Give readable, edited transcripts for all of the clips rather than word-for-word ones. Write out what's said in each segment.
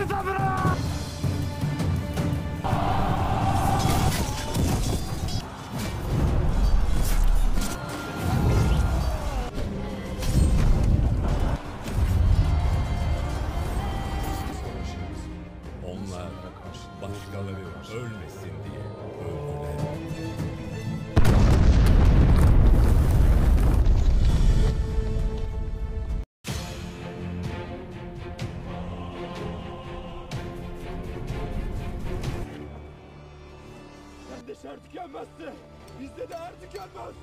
Onlar başkaları ölmesin diye öldüler. Sende şer tükenmezse bizde de er tükenmez.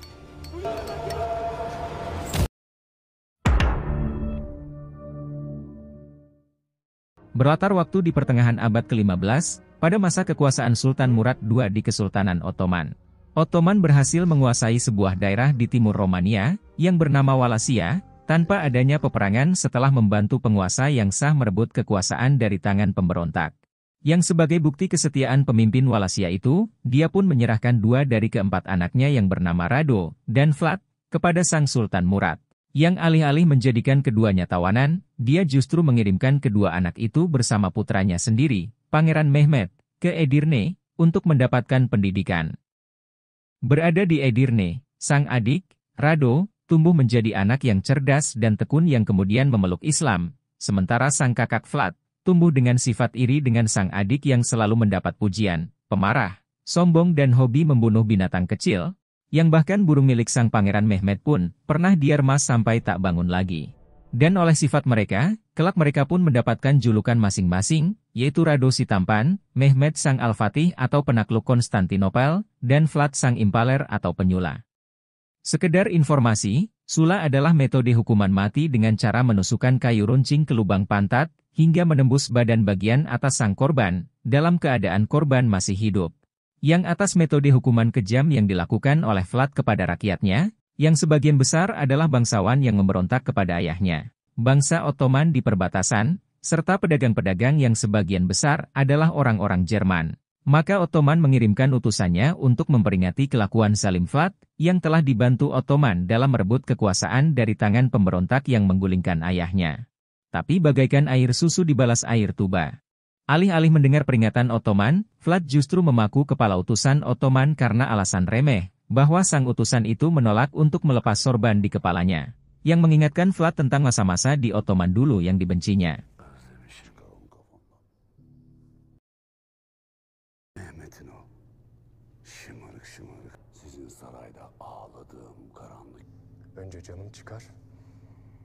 Berlatar waktu di pertengahan abad ke-15, pada masa kekuasaan Sultan Murad II di Kesultanan Ottoman. Ottoman berhasil menguasai sebuah daerah di timur Romania, yang bernama Wallachia, tanpa adanya peperangan setelah membantu penguasa yang sah merebut kekuasaan dari tangan pemberontak. Yang sebagai bukti kesetiaan pemimpin Wallachia itu, dia pun menyerahkan 2 dari keempat anaknya yang bernama Rado dan Vlad kepada sang Sultan Murad. Yang alih-alih menjadikan keduanya tawanan, dia justru mengirimkan kedua anak itu bersama putranya sendiri, Pangeran Mehmed, ke Edirne, untuk mendapatkan pendidikan. Berada di Edirne, sang adik, Rado, tumbuh menjadi anak yang cerdas dan tekun yang kemudian memeluk Islam, sementara sang kakak Vlad, tumbuh dengan sifat iri dengan sang adik yang selalu mendapat pujian, pemarah, sombong dan hobi membunuh binatang kecil, yang bahkan burung milik sang Pangeran Mehmed pun pernah dia remas sampai tak bangun lagi. Dan oleh sifat mereka, kelak mereka pun mendapatkan julukan masing-masing, yaitu Rado si tampan, Mehmed sang Al-Fatih atau penakluk Konstantinopel, dan Vlad sang impaler atau penyula. Sekedar informasi, sula adalah metode hukuman mati dengan cara menusukkan kayu runcing ke lubang pantat, hingga menembus badan bagian atas sang korban, dalam keadaan korban masih hidup. Yang atas metode hukuman kejam yang dilakukan oleh Vlad kepada rakyatnya, yang sebagian besar adalah bangsawan yang memberontak kepada ayahnya, bangsa Ottoman di perbatasan, serta pedagang-pedagang yang sebagian besar adalah orang-orang Jerman. Maka Ottoman mengirimkan utusannya untuk memperingati kelakuan zalim Vlad, yang telah dibantu Ottoman dalam merebut kekuasaan dari tangan pemberontak yang menggulingkan ayahnya. Tapi bagaikan air susu dibalas air tuba. Alih-alih mendengar peringatan Ottoman, Vlad justru memaku kepala utusan Ottoman karena alasan remeh, bahwa sang utusan itu menolak untuk melepas sorban di kepalanya, yang mengingatkan Vlad tentang masa-masa di Ottoman dulu yang dibencinya. Önce canım çıkar,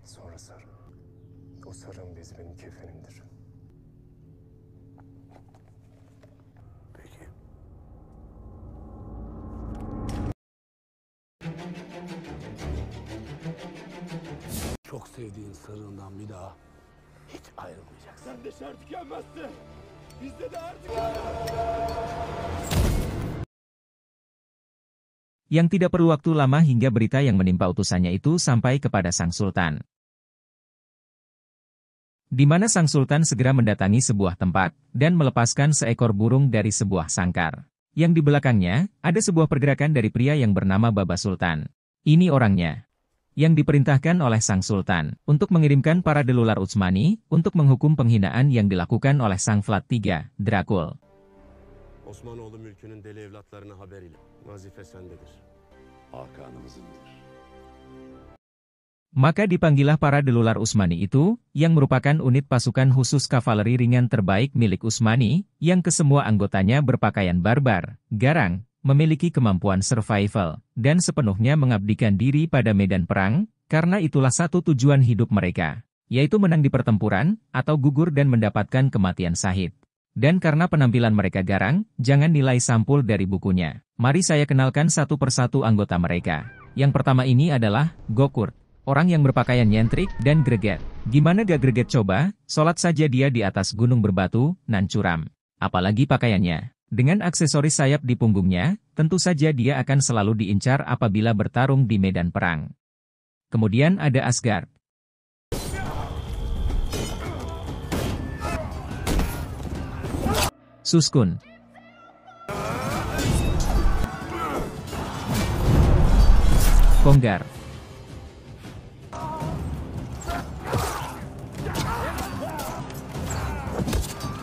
sonra sarı. O sarığın bezi benim kefenimdir. Peki. Çok sevdiğin sarığından bir daha hiç ayrılmayacaksın. Sende şer tükenmezse bizde de er tükenmez. Yang tidak perlu waktu lama hingga berita yang menimpa utusannya itu sampai kepada sang sultan. Di mana sang sultan segera mendatangi sebuah tempat, dan melepaskan seekor burung dari sebuah sangkar. Yang di belakangnya, ada sebuah pergerakan dari pria yang bernama Baba Sultan. Ini orangnya, yang diperintahkan oleh sang sultan, untuk mengirimkan para delular Utsmani, untuk menghukum penghinaan yang dilakukan oleh sang Vlad III, Drakul. Osmanoğlu mülkünün deli evlatlarına haber ile. Vazife sendedir. Hakanımızındır. Maka dipanggillah para delular Utsmani itu, yang merupakan unit pasukan khusus kavaleri ringan terbaik milik Utsmani, yang kesemua anggotanya berpakaian barbar, garang, memiliki kemampuan survival, dan sepenuhnya mengabdikan diri pada medan perang, karena itulah satu tujuan hidup mereka, yaitu menang di pertempuran, atau gugur dan mendapatkan kematian syahid. Dan karena penampilan mereka garang, jangan nilai sampul dari bukunya. Mari saya kenalkan satu persatu anggota mereka. Yang pertama ini adalah Gokurt, orang yang berpakaian nyentrik dan greget. Gimana gak greget coba, sholat saja dia di atas gunung berbatu, nan curam. Apalagi pakaiannya. Dengan aksesoris sayap di punggungnya, tentu saja dia akan selalu diincar apabila bertarung di medan perang. Kemudian ada Asgard. Suskun. Konggar.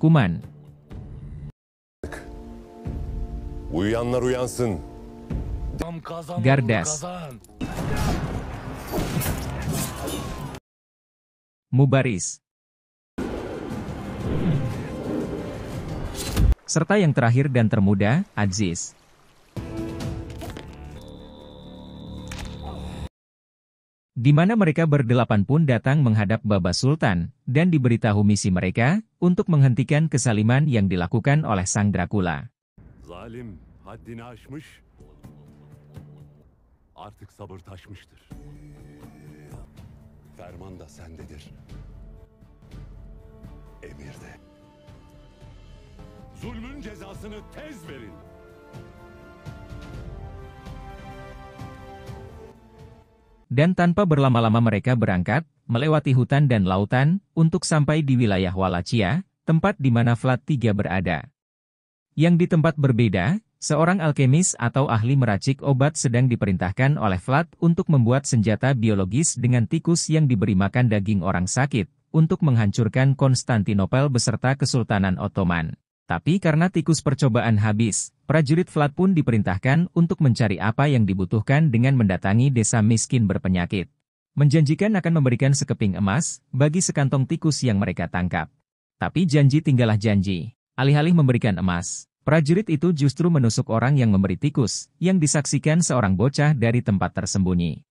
Kuman. Uyuyanlar uyansın. Gardas. Mubaris. Serta yang terakhir dan termuda, Aziz. Di mana mereka berdelapan pun datang menghadap Baba Sultan, dan diberitahu misi mereka, untuk menghentikan kesaliman yang dilakukan oleh Sang Dracula. Zalim haddini aşmış. Artık sabır taşmıştır. Ferman da sendedir. Emir de. Zulmün cezasını tez verin. Dan tanpa berlama-lama mereka berangkat, melewati hutan dan lautan, untuk sampai di wilayah Wallachia, tempat di mana Vlad III berada. Yang di tempat berbeda, seorang alkemis atau ahli meracik obat sedang diperintahkan oleh Vlad untuk membuat senjata biologis dengan tikus yang diberi makan daging orang sakit, untuk menghancurkan Konstantinopel beserta Kesultanan Ottoman. Tapi karena tikus percobaan habis, prajurit Vlad pun diperintahkan untuk mencari apa yang dibutuhkan dengan mendatangi desa miskin berpenyakit. Menjanjikan akan memberikan sekeping emas bagi sekantong tikus yang mereka tangkap. Tapi janji tinggallah janji. Alih-alih memberikan emas, prajurit itu justru menusuk orang yang memberi tikus, yang disaksikan seorang bocah dari tempat tersembunyi.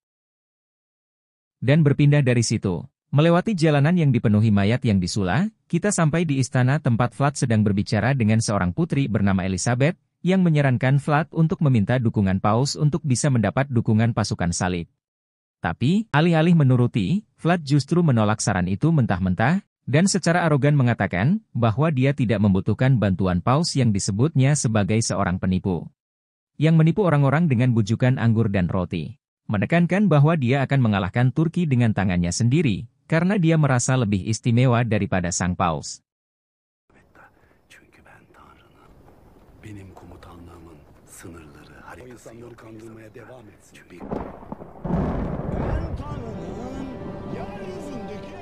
Dan berpindah dari situ. Melewati jalanan yang dipenuhi mayat yang disula, kita sampai di istana tempat Vlad sedang berbicara dengan seorang putri bernama Elizabeth, yang menyarankan Vlad untuk meminta dukungan Paus untuk bisa mendapat dukungan pasukan salib. Tapi, alih-alih menuruti, Vlad justru menolak saran itu mentah-mentah, dan secara arogan mengatakan bahwa dia tidak membutuhkan bantuan Paus yang disebutnya sebagai seorang penipu. Yang menipu orang-orang dengan bujukan anggur dan roti. Menekankan bahwa dia akan mengalahkan Turki dengan tangannya sendiri, karena dia merasa lebih istimewa daripada Sang Paus. Çünkü ben Tanrı'nın, benim komutanlığımın sınırları haritası yok. Kandırmaya devam etsin. Çünkü Ben Tanrı'nın yeryüzündeki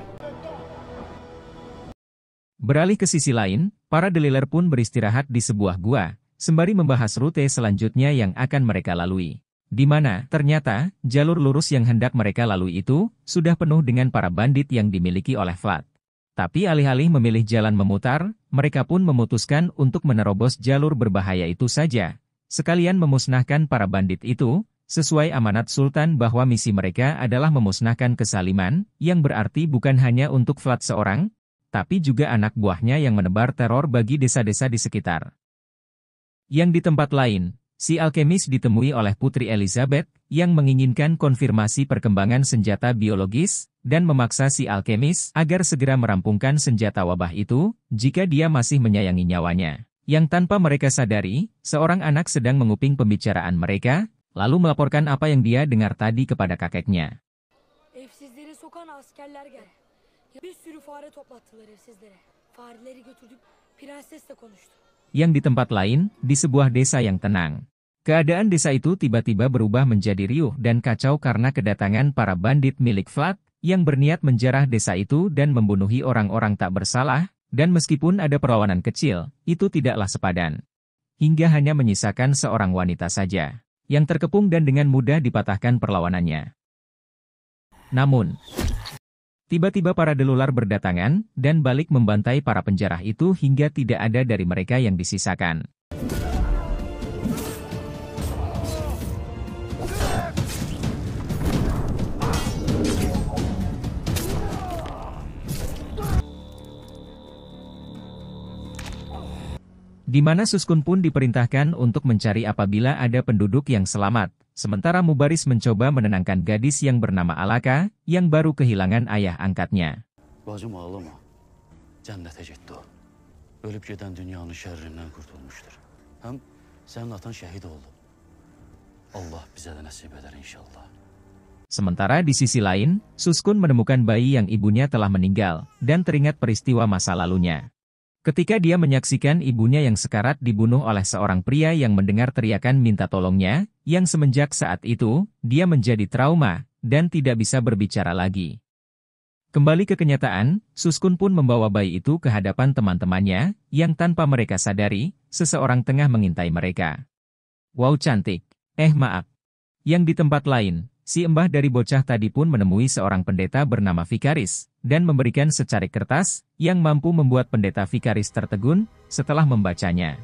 Beralih ke sisi lain, para deliler pun beristirahat di sebuah gua, sembari membahas rute selanjutnya yang akan mereka lalui. Di mana, ternyata, jalur lurus yang hendak mereka lalui itu, sudah penuh dengan para bandit yang dimiliki oleh Vlad. Tapi alih-alih memilih jalan memutar, mereka pun memutuskan untuk menerobos jalur berbahaya itu saja. Sekalian memusnahkan para bandit itu, sesuai amanat Sultan bahwa misi mereka adalah memusnahkan kesaliman, yang berarti bukan hanya untuk Vlad seorang, tapi juga anak buahnya yang menebar teror bagi desa-desa di sekitar. Yang di tempat lain, si alkemis ditemui oleh Putri Elizabeth, yang menginginkan konfirmasi perkembangan senjata biologis, dan memaksa si alkemis agar segera merampungkan senjata wabah itu, jika dia masih menyayangi nyawanya. Yang tanpa mereka sadari, seorang anak sedang menguping pembicaraan mereka, lalu melaporkan apa yang dia dengar tadi kepada kakeknya. Evsizleri sokan askerler geldi. Bir sürü fare toplattılar evsizlere. Fareleri götürdük, prensesle konuştu. Yang di tempat lain, di sebuah desa yang tenang. Keadaan desa itu tiba-tiba berubah menjadi riuh dan kacau karena kedatangan para bandit milik Vlad, yang berniat menjarah desa itu dan membunuhi orang-orang tak bersalah, dan meskipun ada perlawanan kecil, itu tidaklah sepadan. Hingga hanya menyisakan seorang wanita saja, yang terkepung dan dengan mudah dipatahkan perlawanannya. Namun, tiba-tiba para delular berdatangan, dan balik membantai para penjarah itu hingga tidak ada dari mereka yang disisakan. Di mana Suskun pun diperintahkan untuk mencari apabila ada penduduk yang selamat, sementara Mubaris mencoba menenangkan gadis yang bernama Alaka, yang baru kehilangan ayah angkatnya. Bacım ağlama. Cennete gitti o. Ölüp giden dünyanın şerrinden kurtulmuştur. Hem senin atan şehit oldu. Allah bize de nasip eder inşallah. Sementara di sisi lain, Suskun menemukan bayi yang ibunya telah meninggal, dan teringat peristiwa masa lalunya. Ketika dia menyaksikan ibunya yang sekarat dibunuh oleh seorang pria yang mendengar teriakan minta tolongnya, yang semenjak saat itu, dia menjadi trauma, dan tidak bisa berbicara lagi. Kembali ke kenyataan, Suskun pun membawa bayi itu ke hadapan teman-temannya, yang tanpa mereka sadari, seseorang tengah mengintai mereka. Wow cantik. Maaf. Yang di tempat lain, si embah dari bocah tadi pun menemui seorang pendeta bernama Vikaris, dan memberikan secarik kertas, yang mampu membuat pendeta Vikaris tertegun, setelah membacanya.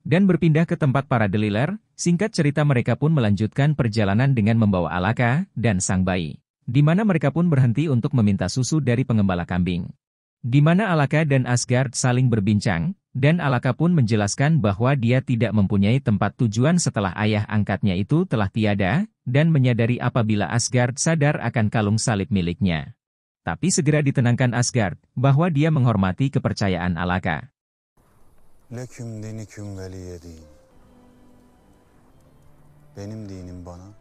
Dan berpindah ke tempat para Deliler, singkat cerita mereka pun melanjutkan perjalanan dengan membawa Alaka, dan sang bayi. Di mana mereka pun berhenti untuk meminta susu dari pengembala kambing. Di mana Alaka dan Asgard saling berbincang, dan Alaka pun menjelaskan bahwa dia tidak mempunyai tempat tujuan setelah ayah angkatnya itu telah tiada, dan menyadari apabila Asgard sadar akan kalung salib miliknya. Tapi segera ditenangkan Asgard, bahwa dia menghormati kepercayaan Alaka. Leküm diniküm veliyedin. Benim dinim bana,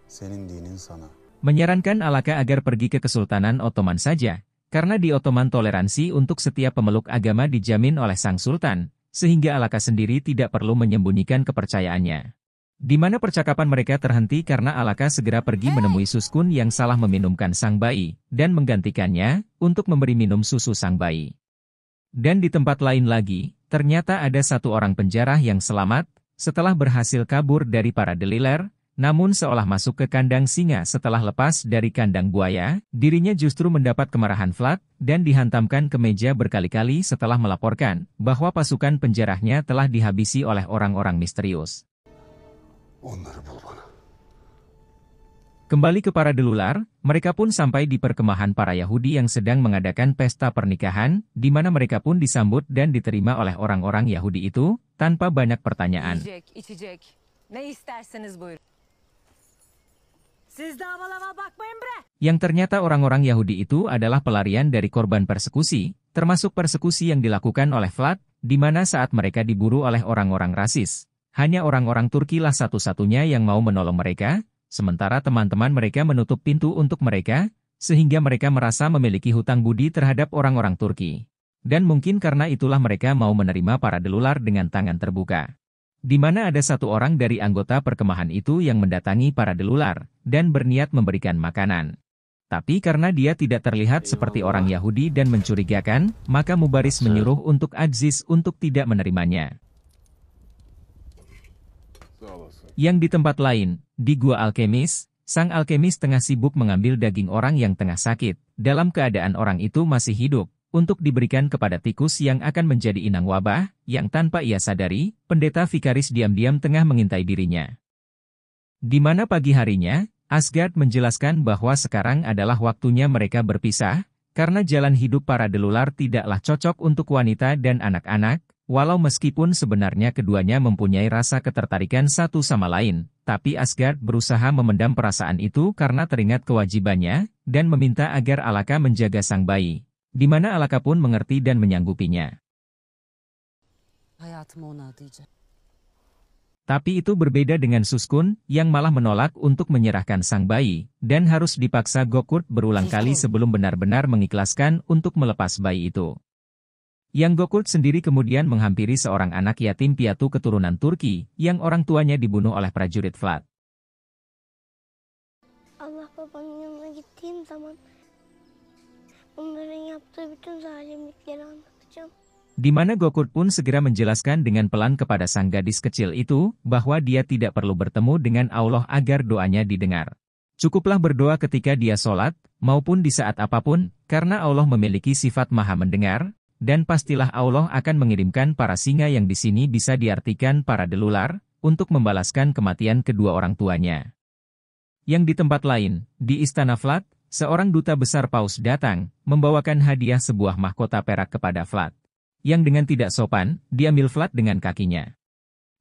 senin dinin sana. Menyarankan Alaka agar pergi ke Kesultanan Ottoman saja, karena di Ottoman toleransi untuk setiap pemeluk agama dijamin oleh sang sultan, sehingga Alaka sendiri tidak perlu menyembunyikan kepercayaannya. Di mana percakapan mereka terhenti karena Alaka segera pergi menemui Suskun yang salah meminumkan sang bayi, dan menggantikannya untuk memberi minum susu sang bayi. Dan di tempat lain lagi, ternyata ada satu orang penjara yang selamat, setelah berhasil kabur dari para Deliler, namun seolah masuk ke kandang singa setelah lepas dari kandang buaya, dirinya justru mendapat kemarahan Vlad, dan dihantamkan ke meja berkali-kali setelah melaporkan bahwa pasukan penjarahnya telah dihabisi oleh orang-orang misterius. Kembali ke para Delular, mereka pun sampai di perkemahan para Yahudi yang sedang mengadakan pesta pernikahan, di mana mereka pun disambut dan diterima oleh orang-orang Yahudi itu, tanpa banyak pertanyaan. Yang ternyata orang-orang Yahudi itu adalah pelarian dari korban persekusi, termasuk persekusi yang dilakukan oleh Vlad, di mana saat mereka diburu oleh orang-orang rasis. Hanya orang-orang Turki lah satu-satunya yang mau menolong mereka, sementara teman-teman mereka menutup pintu untuk mereka, sehingga mereka merasa memiliki hutang budi terhadap orang-orang Turki. Dan mungkin karena itulah mereka mau menerima para Delular dengan tangan terbuka. Di mana ada satu orang dari anggota perkemahan itu yang mendatangi para Delular, dan berniat memberikan makanan. Tapi karena dia tidak terlihat seperti orang Yahudi dan mencurigakan, maka Mubaris menyuruh untuk Aziz untuk tidak menerimanya. Yang di tempat lain, di Gua Alkemis, sang alkemis tengah sibuk mengambil daging orang yang tengah sakit, dalam keadaan orang itu masih hidup, untuk diberikan kepada tikus yang akan menjadi inang wabah, yang tanpa ia sadari, pendeta Vikaris diam-diam tengah mengintai dirinya. Di mana pagi harinya, Asgard menjelaskan bahwa sekarang adalah waktunya mereka berpisah, karena jalan hidup para Delular tidaklah cocok untuk wanita dan anak-anak, walau meskipun sebenarnya keduanya mempunyai rasa ketertarikan satu sama lain, tapi Asgard berusaha memendam perasaan itu karena teringat kewajibannya, dan meminta agar Alaka menjaga sang bayi. Di mana Alaka pun mengerti dan menyanggupinya. Tapi itu berbeda dengan Suskun, yang malah menolak untuk menyerahkan sang bayi, dan harus dipaksa Gokurt berulang kali sebelum benar-benar mengikhlaskan untuk melepas bayi itu. Yang Gokurt sendiri kemudian menghampiri seorang anak yatim piatu keturunan Turki, yang orang tuanya dibunuh oleh prajurit Vlad. Allah babanın yanına gittiğim zaman onların yaptığı bütün zalimlikleri anlatacağım. Di mana Gokurt pun segera menjelaskan dengan pelan kepada sang gadis kecil itu, bahwa dia tidak perlu bertemu dengan Allah agar doanya didengar. Cukuplah berdoa ketika dia sholat, maupun di saat apapun, karena Allah memiliki sifat maha mendengar, dan pastilah Allah akan mengirimkan para singa yang di sini bisa diartikan para Delular, untuk membalaskan kematian kedua orang tuanya. Yang di tempat lain, di Istana Vlad, seorang duta besar Paus datang, membawakan hadiah sebuah mahkota perak kepada Vlad. Yang dengan tidak sopan, diambil Vlad dengan kakinya.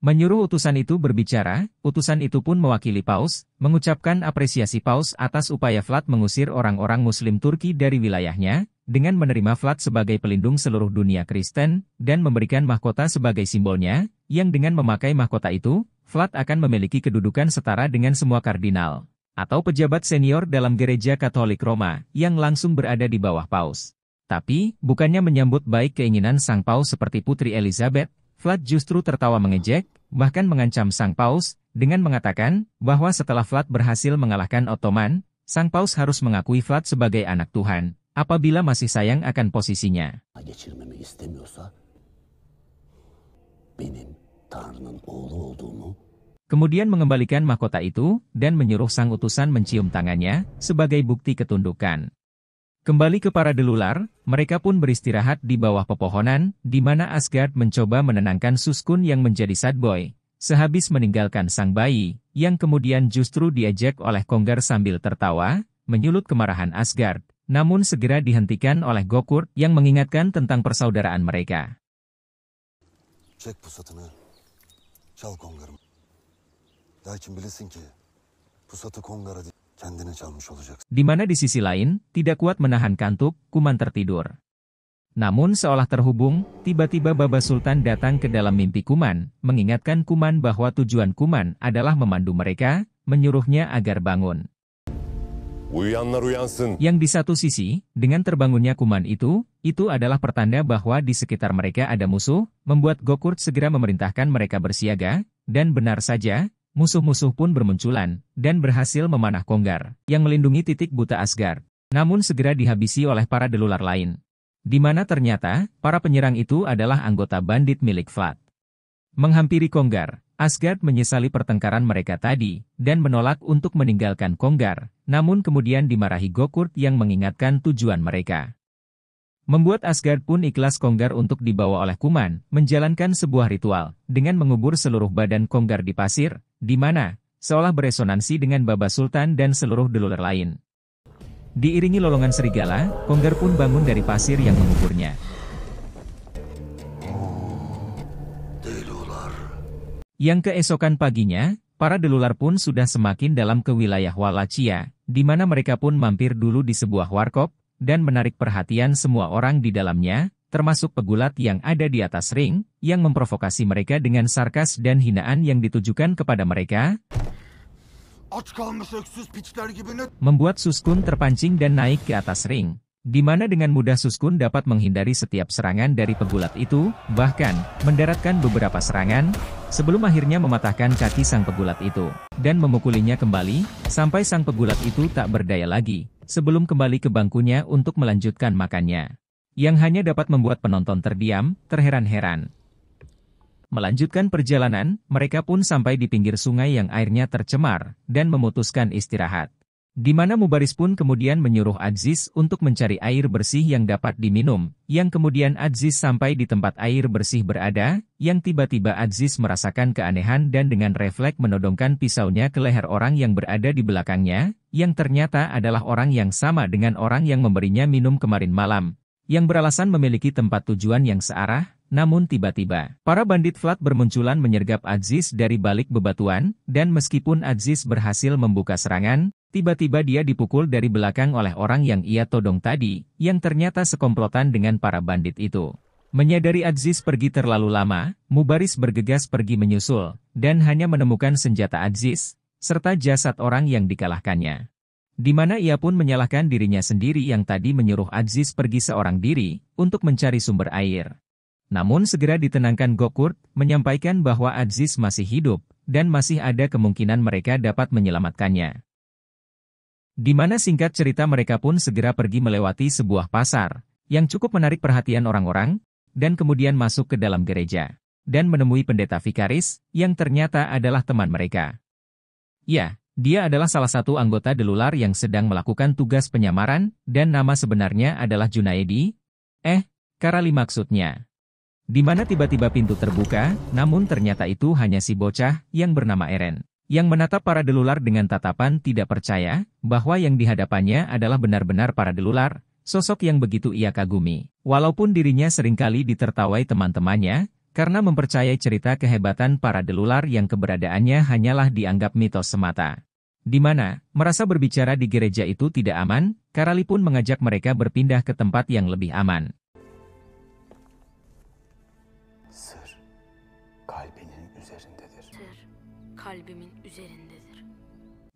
Menyuruh utusan itu berbicara, utusan itu pun mewakili Paus, mengucapkan apresiasi Paus atas upaya Vlad mengusir orang-orang Muslim Turki dari wilayahnya, dengan menerima Vlad sebagai pelindung seluruh dunia Kristen, dan memberikan mahkota sebagai simbolnya, yang dengan memakai mahkota itu, Vlad akan memiliki kedudukan setara dengan semua kardinal, atau pejabat senior dalam gereja Katolik Roma, yang langsung berada di bawah Paus. Tapi, bukannya menyambut baik keinginan sang Paus seperti Putri Elizabeth, Vlad justru tertawa mengejek, bahkan mengancam sang Paus, dengan mengatakan, bahwa setelah Vlad berhasil mengalahkan Ottoman, Sang Paus harus mengakui Vlad sebagai anak Tuhan, apabila masih sayang akan posisinya. Geçirmemi istemiyorsa benim Tanrı'nın oğlu olduğumu Kemudian mengembalikan mahkota itu, dan menyuruh sang utusan mencium tangannya, sebagai bukti ketundukan. Kembali ke para delular, mereka pun beristirahat di bawah pepohonan, di mana Asgard mencoba menenangkan Suskun yang menjadi sad boy, sehabis meninggalkan sang bayi, yang kemudian justru diajak oleh Kongar sambil tertawa, menyulut kemarahan Asgard, namun segera dihentikan oleh Gokurt yang mengingatkan tentang persaudaraan mereka. Çek pusatını, çal Kongar'ım. Lakin bilesin ki, pusatı Kongar'a kendine çalmış olacaksın. Di mana di sisi lain, tidak kuat menahan kantuk, Kuman tertidur. Namun seolah terhubung, tiba-tiba Baba Sultan datang ke dalam mimpi Kuman, mengingatkan Kuman bahwa tujuan Kuman adalah memandu mereka, menyuruhnya agar bangun. Uyuyanlar uyansın. Yang di satu sisi, dengan terbangunnya Kuman itu adalah pertanda bahwa di sekitar mereka ada musuh, membuat Gokurt segera memerintahkan mereka bersiaga, dan benar saja, musuh-musuh pun bermunculan, dan berhasil memanah Kongar, yang melindungi titik buta Asgard. Namun segera dihabisi oleh para delular lain. Di mana ternyata, para penyerang itu adalah anggota bandit milik Vlad. Menghampiri Kongar, Asgard menyesali pertengkaran mereka tadi, dan menolak untuk meninggalkan Kongar, namun kemudian dimarahi Gokurt yang mengingatkan tujuan mereka. Membuat Asgard pun ikhlas Kongar untuk dibawa oleh Kuman, menjalankan sebuah ritual, dengan mengubur seluruh badan Kongar di pasir, di mana, seolah beresonansi dengan Baba Sultan dan seluruh delular lain. Diiringi lolongan serigala, Kongar pun bangun dari pasir yang menguburnya. Yang keesokan paginya, para delular pun sudah semakin dalam ke wilayah Wallachia, di mana mereka pun mampir dulu di sebuah warkop, dan menarik perhatian semua orang di dalamnya, termasuk pegulat yang ada di atas ring, yang memprovokasi mereka dengan sarkas dan hinaan yang ditujukan kepada mereka, membuat Suskun terpancing dan naik ke atas ring, di mana dengan mudah Suskun dapat menghindari setiap serangan dari pegulat itu, bahkan mendaratkan beberapa serangan, sebelum akhirnya mematahkan kaki sang pegulat itu, dan memukulinya kembali, sampai sang pegulat itu tak berdaya lagi, sebelum kembali ke bangkunya untuk melanjutkan makannya. Yang hanya dapat membuat penonton terdiam, terheran-heran. Melanjutkan perjalanan, mereka pun sampai di pinggir sungai yang airnya tercemar, dan memutuskan istirahat. Di mana Mubaris pun kemudian menyuruh Aziz untuk mencari air bersih yang dapat diminum, yang kemudian Aziz sampai di tempat air bersih berada, yang tiba-tiba Aziz merasakan keanehan dan dengan refleks menodongkan pisaunya ke leher orang yang berada di belakangnya, yang ternyata adalah orang yang sama dengan orang yang memberinya minum kemarin malam, yang beralasan memiliki tempat tujuan yang searah. Namun tiba-tiba, para bandit Vlad bermunculan menyergap Aziz dari balik bebatuan, dan meskipun Aziz berhasil membuka serangan, tiba-tiba dia dipukul dari belakang oleh orang yang ia todong tadi, yang ternyata sekomplotan dengan para bandit itu. Menyadari Aziz pergi terlalu lama, Mubaris bergegas pergi menyusul, dan hanya menemukan senjata Aziz, serta jasad orang yang dikalahkannya. Di mana ia pun menyalahkan dirinya sendiri yang tadi menyuruh Aziz pergi seorang diri, untuk mencari sumber air. Namun segera ditenangkan Gokurt, menyampaikan bahwa Aziz masih hidup, dan masih ada kemungkinan mereka dapat menyelamatkannya. Di mana singkat cerita mereka pun segera pergi melewati sebuah pasar, yang cukup menarik perhatian orang-orang, dan kemudian masuk ke dalam gereja, dan menemui pendeta Vikaris, yang ternyata adalah teman mereka. Ya, dia adalah salah satu anggota delular yang sedang melakukan tugas penyamaran, dan nama sebenarnya adalah Junaedi. Karali maksudnya. Di mana tiba-tiba pintu terbuka, namun ternyata itu hanya si bocah yang bernama Eren, yang menatap para delular dengan tatapan tidak percaya, bahwa yang dihadapannya adalah benar-benar para delular, sosok yang begitu ia kagumi. Walaupun dirinya seringkali ditertawai teman-temannya, karena mempercayai cerita kehebatan para delular yang keberadaannya hanyalah dianggap mitos semata. Di mana, merasa berbicara di gereja itu tidak aman, Karali pun mengajak mereka berpindah ke tempat yang lebih aman. Kalbimin üzerindedir.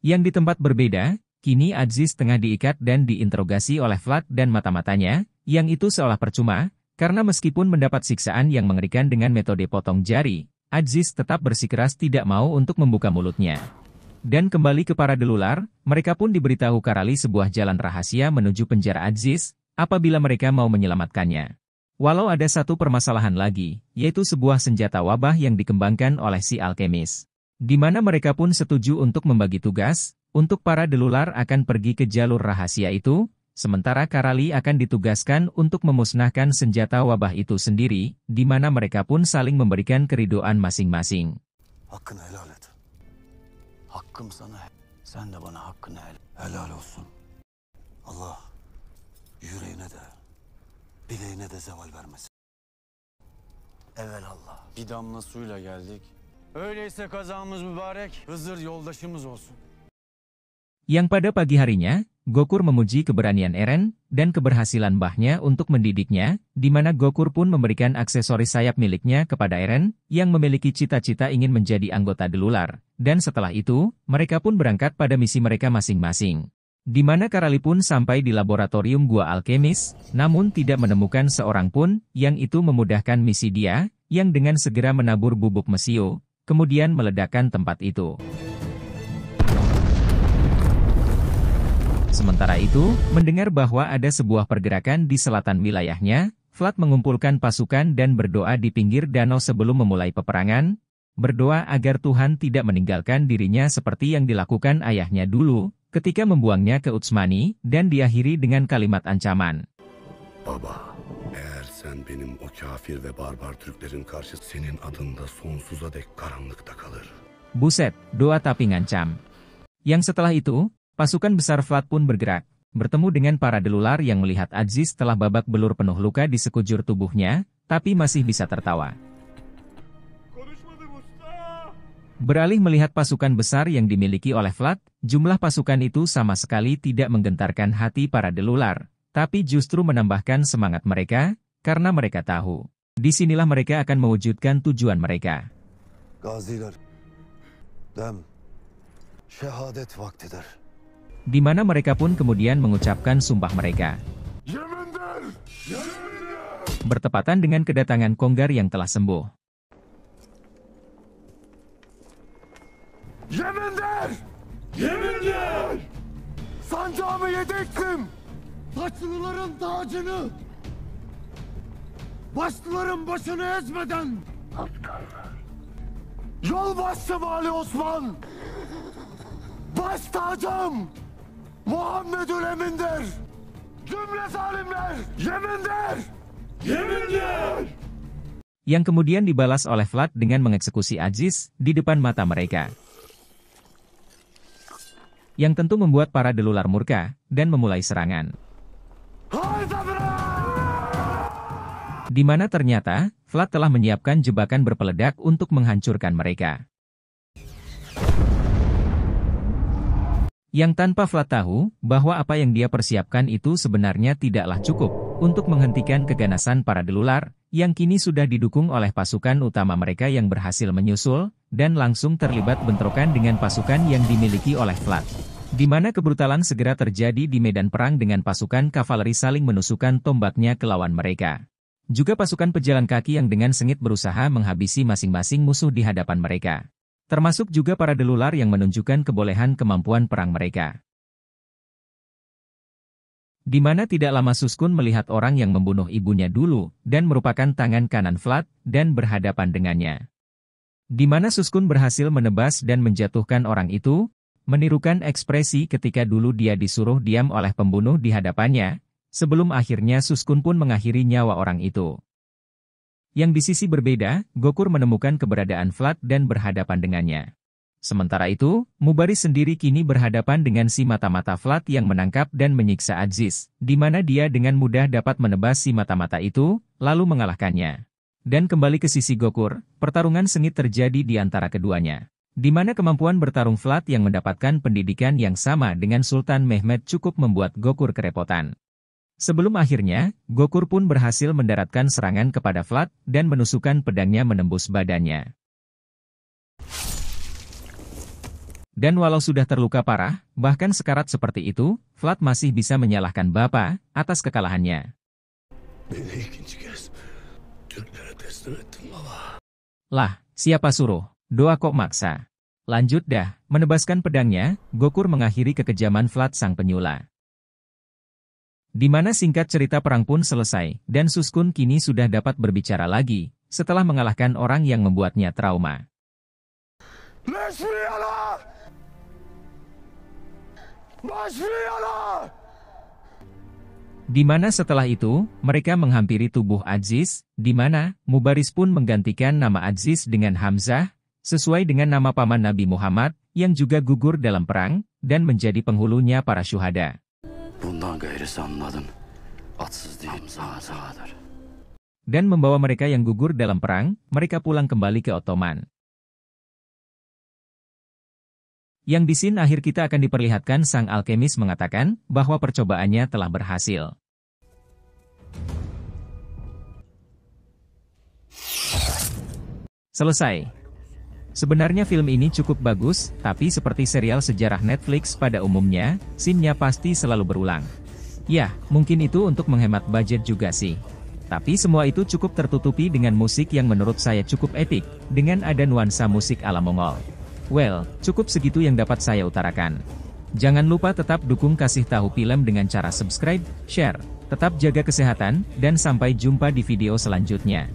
Yang di tempat berbeda, kini Aziz tengah diikat dan diinterogasi oleh Vlad dan mata-matanya, yang itu seolah percuma, karena meskipun mendapat siksaan yang mengerikan dengan metode potong jari, Aziz tetap bersikeras tidak mau untuk membuka mulutnya. Dan kembali ke para delular, mereka pun diberitahu Karali sebuah jalan rahasia menuju penjara Aziz, apabila mereka mau menyelamatkannya. Walau ada satu permasalahan lagi, yaitu sebuah senjata wabah yang dikembangkan oleh si alkemis. Di mana mereka pun setuju untuk membagi tugas, untuk para delular akan pergi ke jalur rahasia itu, sementara Karali akan ditugaskan untuk memusnahkan senjata wabah itu sendiri, di mana mereka pun saling memberikan keridoan masing-masing. Hakkını helal et. Hakkım sana. Sen de bana hakkını helal olsun. Allah yüreğine de, bileğine de zeval vermesin. Evelallah. Bir damla suyla geldik. Öyleyse kazamız mübarek, Hızır yoldaşımız olsun. Yang pada pagi harinya, Gokul memuji keberanian Eren dan keberhasilan mbahnya untuk mendidiknya, di mana Gokul pun memberikan aksesoris sayap miliknya kepada Eren, yang memiliki cita-cita ingin menjadi anggota delular. Dan setelah itu, mereka pun berangkat pada misi mereka masing-masing. Di mana Karali pun sampai di laboratorium gua alkemis, namun tidak menemukan seorang pun, yang itu memudahkan misi dia, yang dengan segera menabur bubuk mesio, kemudian meledakkan tempat itu. Sementara itu, mendengar bahwa ada sebuah pergerakan di selatan wilayahnya, Vlad mengumpulkan pasukan dan berdoa di pinggir danau sebelum memulai peperangan, berdoa agar Tuhan tidak meninggalkan dirinya seperti yang dilakukan ayahnya dulu, ketika membuangnya ke Utsmani, dan diakhiri dengan kalimat ancaman. Baba, eğer sen benim o kafir ve barbar Türklerin karşı senin adında sonsuza dek karanlıkta kalır. Buset, doa tapi ngancam. Yang setelah itu, pasukan besar Vlad pun bergerak, bertemu dengan para delular yang melihat Aziz telah babak belur penuh luka di sekujur tubuhnya, tapi masih bisa tertawa. Beralih melihat pasukan besar yang dimiliki oleh Vlad, jumlah pasukan itu sama sekali tidak menggentarkan hati para delular, tapi justru menambahkan semangat mereka, karena mereka tahu, disinilah mereka akan mewujudkan tujuan mereka. Gaziler, dem, şehadet vaktidir. Di mana mereka pun kemudian mengucapkan sumpah mereka. Bertepatan dengan kedatangan Konggar yang telah sembuh. Yeminler! Yeminler! Sancağımı yedektim! Taçlıların tacını! Başlıların başını ezmeden! Aptallar! Yolbaşı Vali Osman! Baş tacım! Muhammedül Emin'dir! Cümle zalimler! Yeminler! Yeminler! Yang kemudian dibalas oleh Vlad dengan mengeksekusi Aziz di depan mata mereka. Yang tentu membuat para delular murka, dan memulai serangan. Di mana ternyata, Vlad telah menyiapkan jebakan berpeledak untuk menghancurkan mereka. Yang tanpa Vlad tahu, bahwa apa yang dia persiapkan itu sebenarnya tidaklah cukup, untuk menghentikan keganasan para delular, yang kini sudah didukung oleh pasukan utama mereka yang berhasil menyusul, dan langsung terlibat bentrokan dengan pasukan yang dimiliki oleh Vlad. Di mana kebrutalan segera terjadi di medan perang dengan pasukan kavaleri saling menusukkan tombaknya ke lawan mereka. Juga pasukan pejalan kaki yang dengan sengit berusaha menghabisi masing-masing musuh di hadapan mereka. Termasuk juga para delular yang menunjukkan kebolehan kemampuan perang mereka. Di mana tidak lama Suskun melihat orang yang membunuh ibunya dulu, dan merupakan tangan kanan Vlad, dan berhadapan dengannya. Di mana Suskun berhasil menebas dan menjatuhkan orang itu, menirukan ekspresi ketika dulu dia disuruh diam oleh pembunuh di hadapannya, sebelum akhirnya Suskun pun mengakhiri nyawa orang itu. Yang di sisi berbeda, Gokul menemukan keberadaan Vlad dan berhadapan dengannya. Sementara itu, Mubaris sendiri kini berhadapan dengan si mata-mata Vlad yang menangkap dan menyiksa Aziz, di mana dia dengan mudah dapat menebas si mata-mata itu, lalu mengalahkannya. Dan kembali ke sisi Gokul, pertarungan sengit terjadi di antara keduanya. Di mana kemampuan bertarung Vlad yang mendapatkan pendidikan yang sama dengan Sultan Mehmed cukup membuat Gokul kerepotan. Sebelum akhirnya, Gokul pun berhasil mendaratkan serangan kepada Vlad, dan menusukkan pedangnya menembus badannya. Dan walau sudah terluka parah, bahkan sekarat seperti itu, Vlad masih bisa menyalahkan Bapa atas kekalahannya. Lah, siapa suruh? Doa kok maksa. Lanjut dah, menebaskan pedangnya, Gokuro mengakhiri kekejaman Vlad sang penyula. Di mana singkat cerita perang pun selesai, dan Suskun kini sudah dapat berbicara lagi, setelah mengalahkan orang yang membuatnya trauma. Di mana setelah itu, mereka menghampiri tubuh Aziz, di mana Mubaris pun menggantikan nama Aziz dengan Hamzah, sesuai dengan nama paman Nabi Muhammad, yang juga gugur dalam perang, dan menjadi penghulunya para syuhada. Dan membawa mereka yang gugur dalam perang, mereka pulang kembali ke Ottoman. Yang di scene akhir kita akan diperlihatkan sang alkemis mengatakan bahwa percobaannya telah berhasil. Selesai. Sebenarnya film ini cukup bagus, tapi seperti serial sejarah Netflix pada umumnya, scene-nya pasti selalu berulang. Ya, mungkin itu untuk menghemat budget juga sih. Tapi semua itu cukup tertutupi dengan musik yang menurut saya cukup epik, dengan ada nuansa musik ala Mongol. Well, cukup segitu yang dapat saya utarakan. Jangan lupa tetap dukung Kasih Tahu Film dengan cara subscribe, share, tetap jaga kesehatan, dan sampai jumpa di video selanjutnya.